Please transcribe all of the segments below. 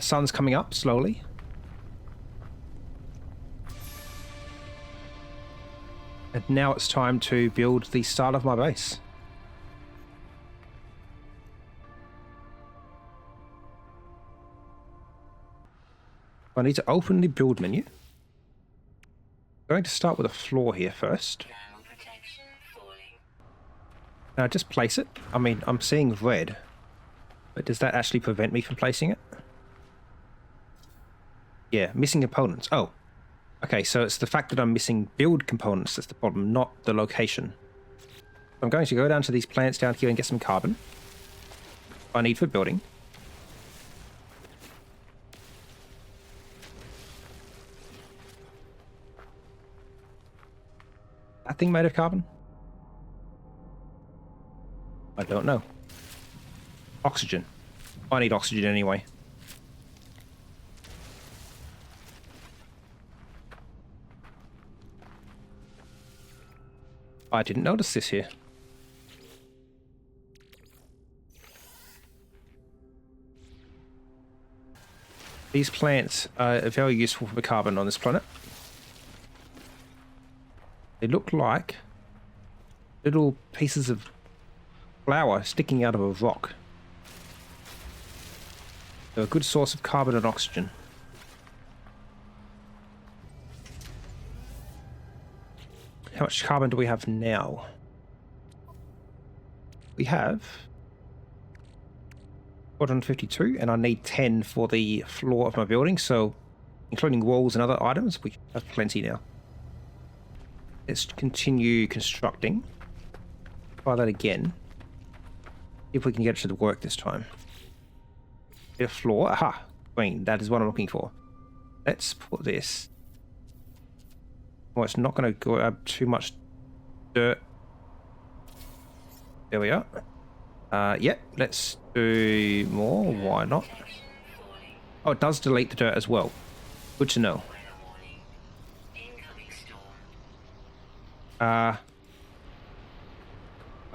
sun's coming up slowly. And now it's time to build the start of my base. I need to open the build menu. I'm going to start with a floor here first. Now just place it. I mean, I'm seeing red, but does that actually prevent me from placing it? Yeah, missing components. Oh, okay, so it's the fact that I'm missing build components that's the problem, not the location. I'm going to go down to these plants down here and get some carbon. I need for building. That thing made of carbon? I don't know. Oxygen. I need oxygen anyway. I didn't notice this here. These plants are very useful for the carbon on this planet. They look like little pieces of flour sticking out of a rock. They're a good source of carbon and oxygen. How much carbon do we have now? We have 452, and I need 10 for the floor of my building, so including walls and other items, we have plenty now. Let's continue constructing. Try that again. See if we can get it to work this time. Get a floor. Aha! Green. That is what I'm looking for. Let's put this. Well, it's not going to grab too much dirt. There we are. Yep, let's do more. Why not? Oh, it does delete the dirt as well. Good to know.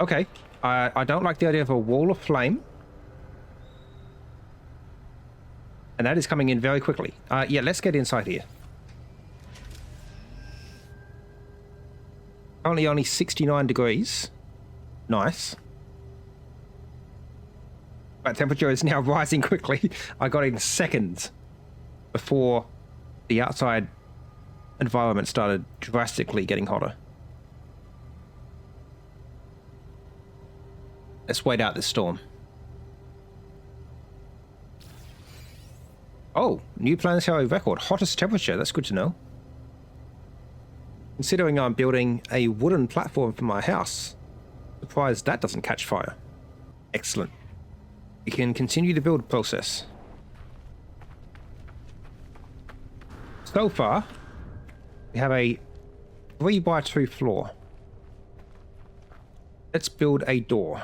Okay. I don't like the idea of a wall of flame. And that is coming in very quickly. Yeah, let's get inside here. Currently only 69 degrees. Nice. But temperature is now rising quickly. I got in seconds before the outside environment started drastically getting hotter. Let's wait out this storm. Oh, new planetary record. Hottest temperature. That's good to know. Considering I'm building a wooden platform for my house, surprised that doesn't catch fire. Excellent. We can continue the build process. So far, we have a 3x2 floor. Let's build a door.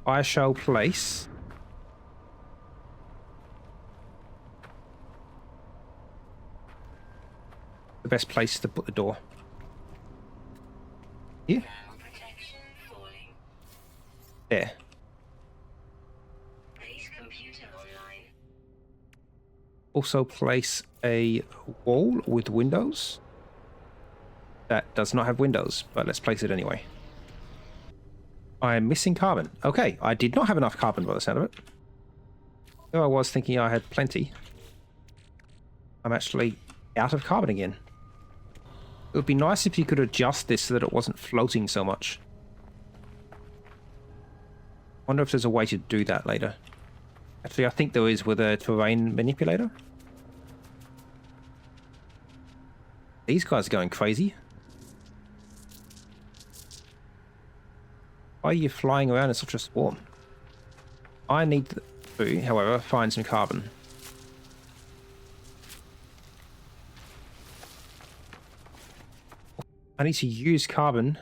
I shall place the best place to put the door. Here. There. Also place a wall with windows. That does not have windows, but let's place it anyway. I am missing carbon. Okay, I did not have enough carbon by the sound of it. Though I was thinking I had plenty. I'm actually out of carbon again. It would be nice if you could adjust this so that it wasn't floating so much. Wonder if there's a way to do that later. Actually, I think there is with a terrain manipulator. These guys are going crazy. Why are you flying around in such a swarm? I need to, however, find some carbon. I need to use carbon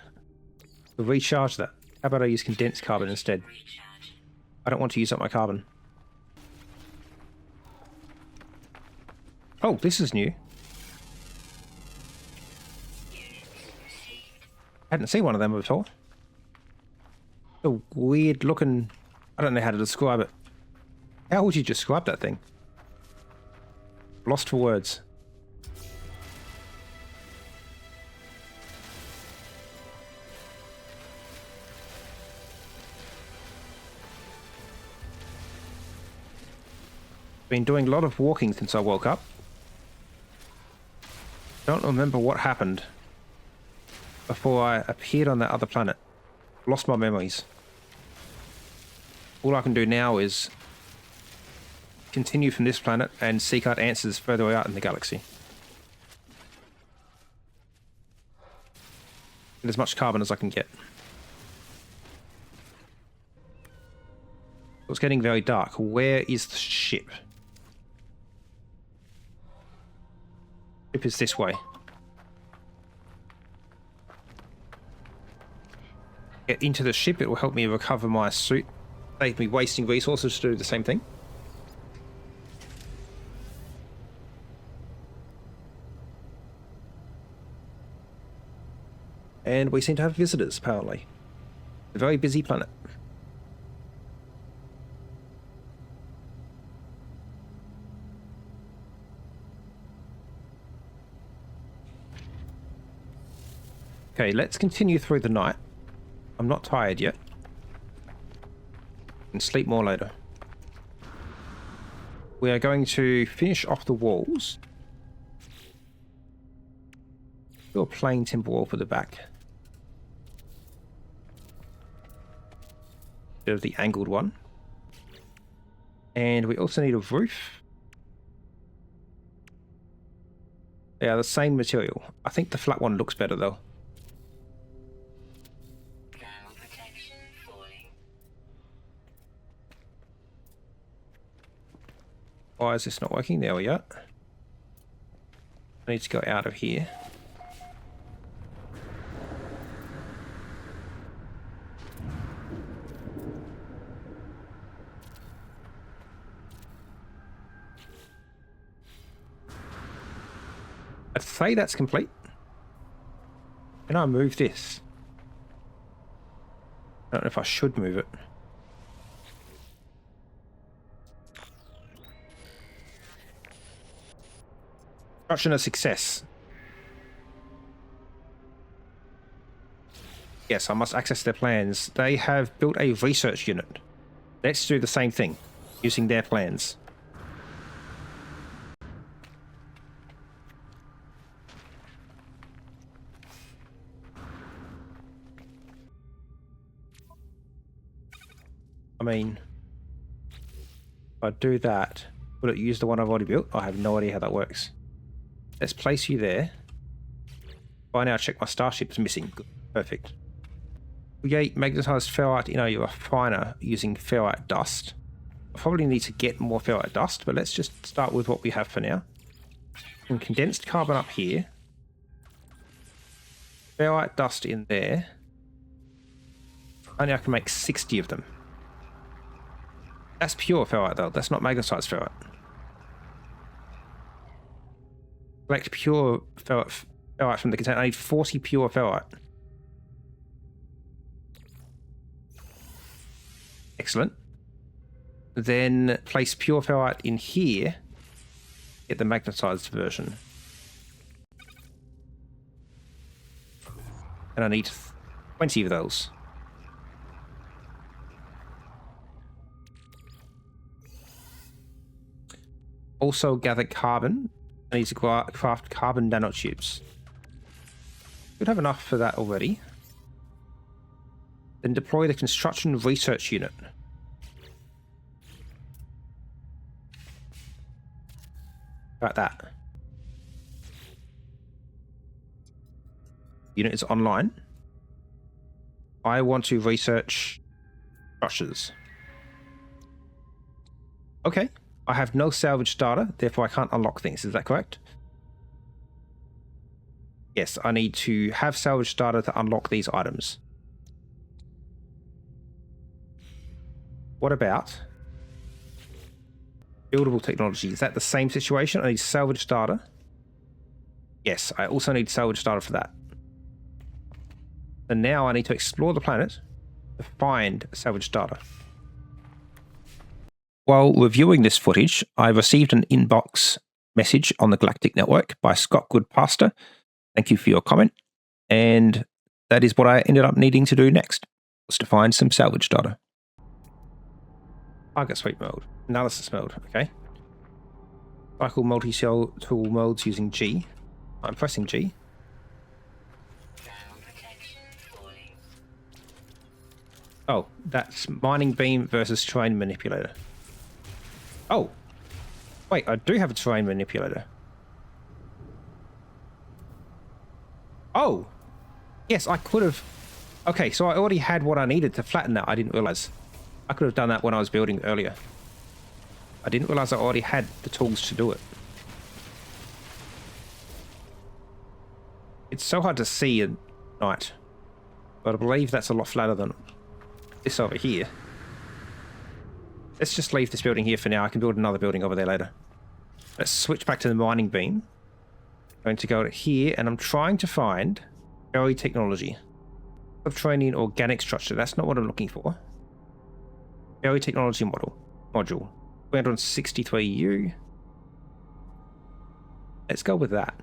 to recharge that. How about I use condensed carbon instead? I don't want to use up my carbon. Oh, this is new. I hadn't seen one of them before. A weird looking... I don't know how to describe it. How would you describe that thing? Lost for words. Been doing a lot of walking since I woke up. Don't remember what happened before I appeared on that other planet. Lost my memories. All I can do now is continue from this planet and seek out answers further out in the galaxy. Get as much carbon as I can get. It's getting very dark. Where is the ship? Ship is this way. Get into the ship, it will help me recover my suit. Save me wasting resources to do the same thing. And we seem to have visitors, apparently. A very busy planet. Okay, let's continue through the night. I'm not tired yet. And sleep more later. We are going to finish off the walls. Do a plain timber wall for the back. Bit of the angled one. And we also need a roof. Yeah, the same material. I think the flat one looks better though. Why is this not working? There we are. I need to go out of here. I'd say that's complete. Can I move this? I don't know if I should move it. Construction a success. Yes, I must access their plans. They have built a research unit. Let's do the same thing, using their plans. I mean, if I do that, will it use the one I've already built? I have no idea how that works. Let's place you there. By now, check my starship is missing. Good. Perfect. Create magnetized ferrite in a refiner using ferrite dust. I probably need to get more ferrite dust, but let's just start with what we have for now. And condensed carbon up here. Ferrite dust in there. Only I can make 60 of them. That's pure ferrite though, that's not magnetized ferrite. Collect pure ferrite from the container. I need 40 pure ferrite. Excellent. Then place pure ferrite in here. Get the magnetized version. And I need 20 of those. Also gather carbon. I need to craft carbon nanotubes. Should have enough for that already. Then deploy the construction research unit. About that. Unit is online. I want to research structures. Okay. I have no salvage data, therefore I can't unlock things. Is that correct? Yes, I need to have salvage data to unlock these items. What about buildable technology? Is that the same situation? I need salvage data. Yes, I also need salvage data for that. And now I need to explore the planet to find salvage data. While reviewing this footage, I received an inbox message on the Galactic Network by Scott Goodpaster. Thank you for your comment. And that is what I ended up needing to do next, was to find some salvage data. Target sweep mode, analysis mode, okay. Cycle multi-cell tool modes using G. I'm pressing G. Oh, that's mining beam versus terrain manipulator. Oh, wait, I do have a terrain manipulator. Oh, yes, I could have. Okay, so I already had what I needed to flatten that. I didn't realize. I could have done that when I was building earlier. I didn't realize I already had the tools to do it. It's so hard to see at night, but I believe that's a lot flatter than this over here. Let's just leave this building here for now. I can build another building over there later. Let's switch back to the mining beam. I'm going to go to here, and I'm trying to find early technology. Subterranean organic structure. That's not what I'm looking for. Early technology module. 363U. Let's go with that.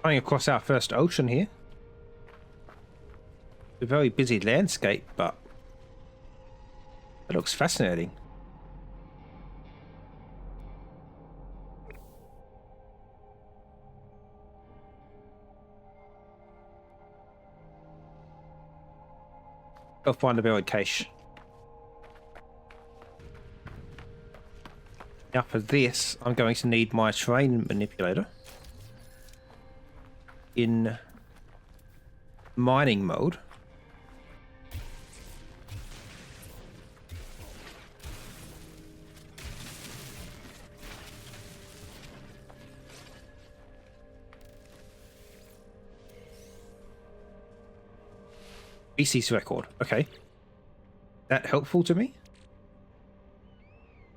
Going across our first ocean here. It's a very busy landscape, but it looks fascinating. Go find a buried cache. Now for this, I'm going to need my terrain manipulator in mining mode. Species record. Okay. That helpful to me?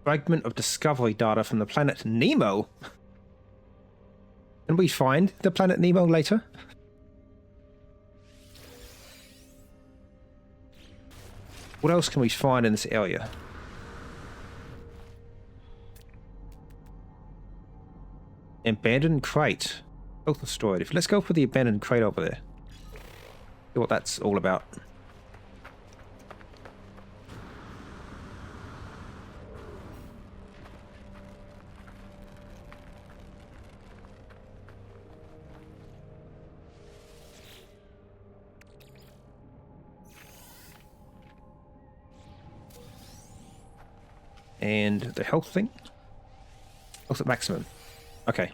Fragment of discovery data from the planet Nemo. Can we find the planet Nemo later? What else can we find in this area? Abandoned crate. Both are stored. Let's go for the abandoned crate over there. See what that's all about. And the health thing? Health at maximum. Okay.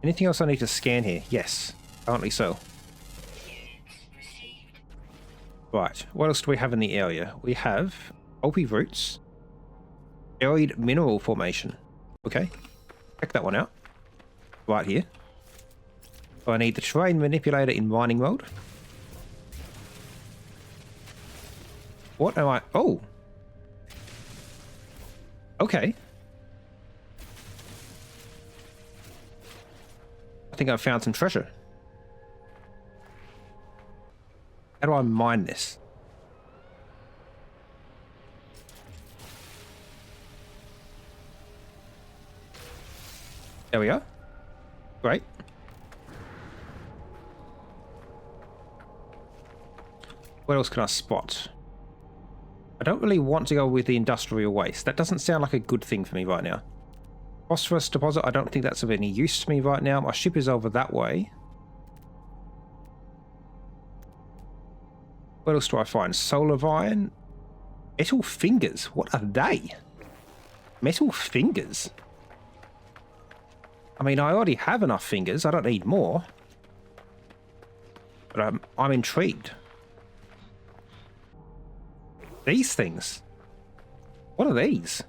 Anything else I need to scan here? Yes. Apparently so. Right. What else do we have in the area? We have pulpy roots. Buried mineral formation. Okay. Check that one out. Right here. So I need the terrain manipulator in mining mode. What am I... Oh! Okay. I think I've found some treasure. How do I mine this? There we go. Great. What else can I spot? I don't really want to go with the industrial waste. That doesn't sound like a good thing for me right now. Phosphorus deposit, I don't think that's of any use to me right now. My ship is over that way. What else do I find? Solar iron? Metal fingers? What are they? Metal fingers? I mean, I already have enough fingers. I don't need more. But I'm intrigued. These things. What are these?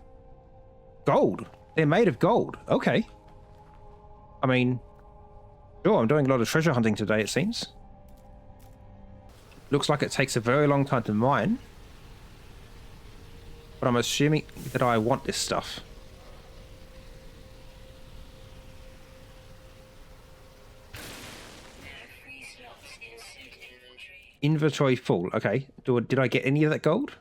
Gold. They're made of gold. Okay. I mean, sure, I'm doing a lot of treasure hunting today, it seems. Looks like it takes a very long time to mine. But I'm assuming that I want this stuff. Inventory full. Okay. Did I get any of that gold?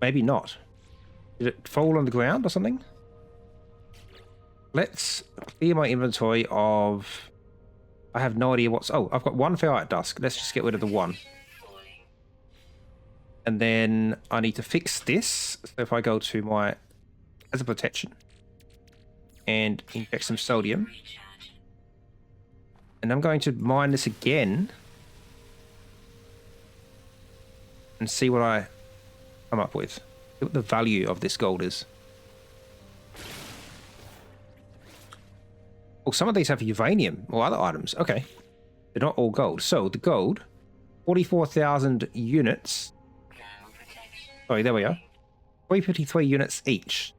Maybe not. Did it fall on the ground or something? Let's clear my inventory of... I have no idea what's... Oh, I've got one ferrite dusk. Let's just get rid of the one. And then I need to fix this. So if I go to my... as a protection. And inject some sodium. And I'm going to mine this again. And see what I come up with. See what the value of this gold is. Well, some of these have uranium or other items. Okay. They're not all gold. So the gold, 44,000 units. Sorry, there we go. 353 units each.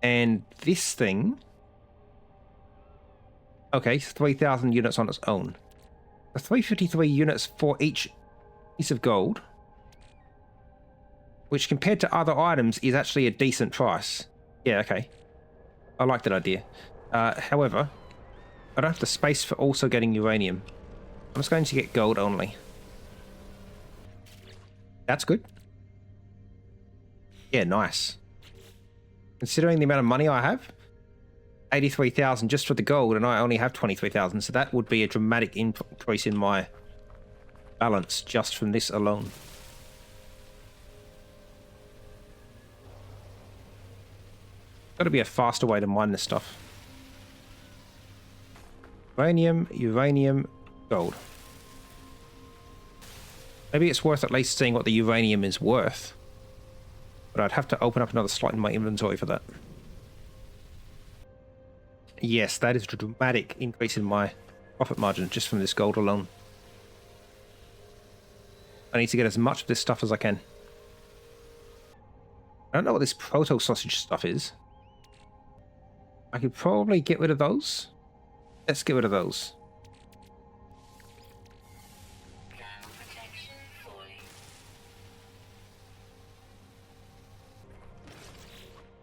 And this thing... Okay, 3,000 units on its own. The 353 units for each piece of gold, which compared to other items is actually a decent price. Yeah, okay. I like that idea. However, I don't have the space for also getting uranium. I'm just going to get gold only. That's good. Yeah, nice. Considering the amount of money I have, 83,000 just for the gold, and I only have 23,000, so that would be a dramatic increase in my balance just from this alone. Got to be a faster way to mine this stuff. Uranium, gold. Maybe it's worth at least seeing what the uranium is worth. But I'd have to open up another slot in my inventory for that. Yes, that is a dramatic increase in my profit margin just from this gold alone. I need to get as much of this stuff as I can. I don't know what this proto-sausage stuff is. I could probably get rid of those. Let's get rid of those.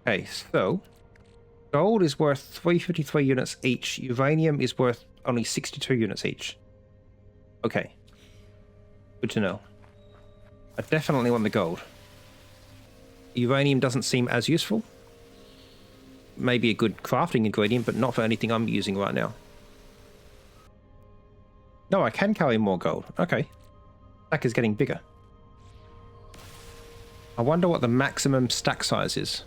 Okay, so gold is worth 353 units each. Uranium is worth only 62 units each. Okay. Good to know. I definitely want the gold. Uranium doesn't seem as useful. Maybe a good crafting ingredient, but not for anything I'm using right now. No, I can carry more gold. Okay. Stack is getting bigger. I wonder what the maximum stack size is.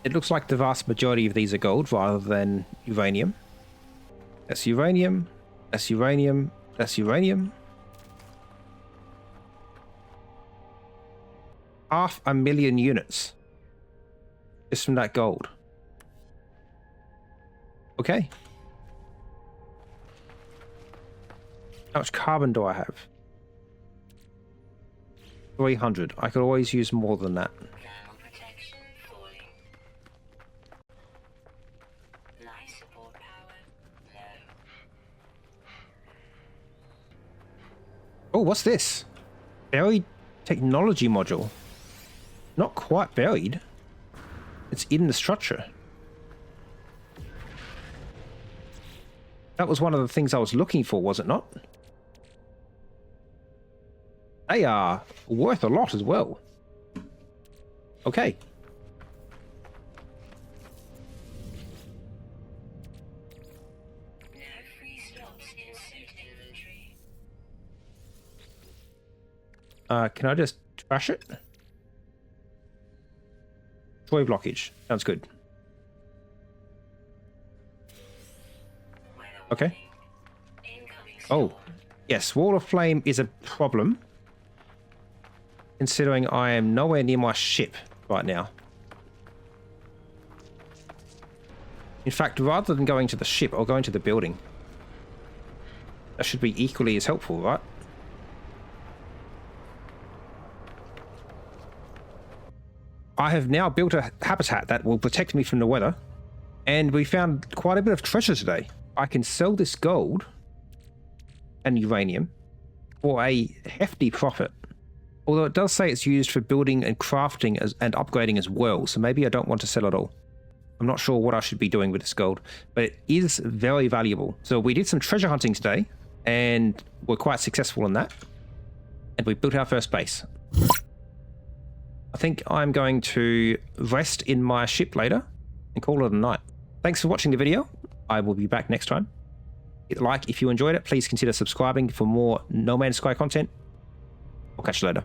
It looks like the vast majority of these are gold rather than uranium. That's uranium. That's uranium. That's uranium. 500,000 units. Just from that gold. Okay. How much carbon do I have? 300. I could always use more than that. Oh, what's this? Buried technology module. Not quite buried. It's in the structure. That was one of the things I was looking for, was it not? They are worth a lot as well. Okay. Can I just trash it? Destroy blockage. Sounds good. Okay. Oh, yes. Wall of flame is a problem. Considering I am nowhere near my ship right now. In fact, rather than going to the ship, I'll go into the building. That should be equally as helpful, right? I have now built a habitat that will protect me from the weather. And we found quite a bit of treasure today. I can sell this gold and uranium for a hefty profit. Although it does say it's used for building and crafting and upgrading as well, so maybe I don't want to sell it all. I'm not sure what I should be doing with this gold, but it is very valuable. So we did some treasure hunting today, and we're quite successful in that. And we built our first base. I think I'm going to rest in my ship later and call it a night. Thanks for watching the video. I will be back next time. Hit like if you enjoyed it. Please consider subscribing for more No Man's Sky content. I'll catch you later.